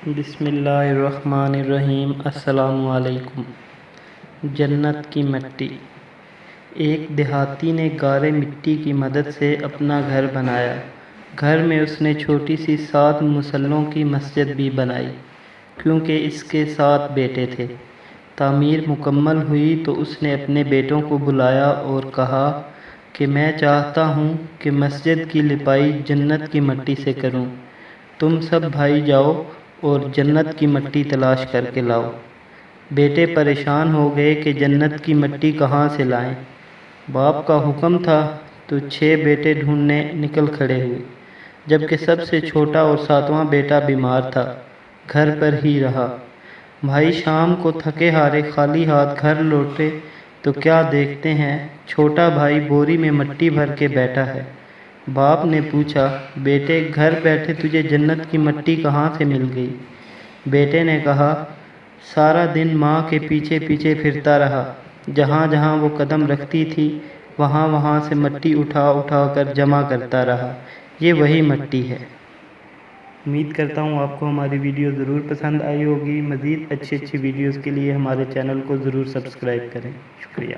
بسم اللہ الرحمن الرحیم۔ السلام علیکم۔ جنت کی مٹی۔ ایک دیہاتی نے گارے مٹی کی مدد سے اپنا گھر بنایا۔ گھر میں اس نے چھوٹی سی 7 مصلوں کی مسجد بھی بنائی، کیونکہ اس کے 7 بیٹے تھے۔ تعمیر مکمل ہوئی تو اس نے اپنے بیٹوں کو بلایا اور کہا کہ میں چاہتا ہوں کہ مسجد کی لپائی جنت کی مٹی سے کروں۔ تم سب بھائی جاؤ اور جنت کی مٹی تلاش کر کے لاؤ۔ بیٹے پریشان ہو گئے کہ جنت کی مٹی کہاں سے لائیں۔ باپ کا حکم تھا تو 6 بیٹے ڈھونڈنے نکل کھڑے ہوئے، جبکہ سب سے چھوٹا اور 7واں بیٹا بیمار تھا، گھر پر ہی رہا۔ بھائی شام کو تھکے ہارے خالی ہاتھ گھر لوٹے تو کیا دیکھتے ہیں، چھوٹا بھائی بوری میں مٹی بھر کے بیٹھا ہے۔ باپ نے پوچھا، بیٹے گھر بیٹھے تجھے جنت کی مٹی کہاں سے مل گئی؟ بیٹے نے کہا، سارا دن ماں کے پیچھے پیچھے پھرتا رہا، جہاں جہاں وہ قدم رکھتی تھی وہاں وہاں سے مٹی اٹھا اٹھا کر جمع کرتا رہا، یہ وہی مٹی ہے۔ امید کرتا ہوں آپ کو ہماری ویڈیو ضرور پسند آئی ہوگی۔ مزید اچھی ویڈیوز کے لیے ہمارے چینل کو ضرور سبسکرائب کریں۔ شکریہ۔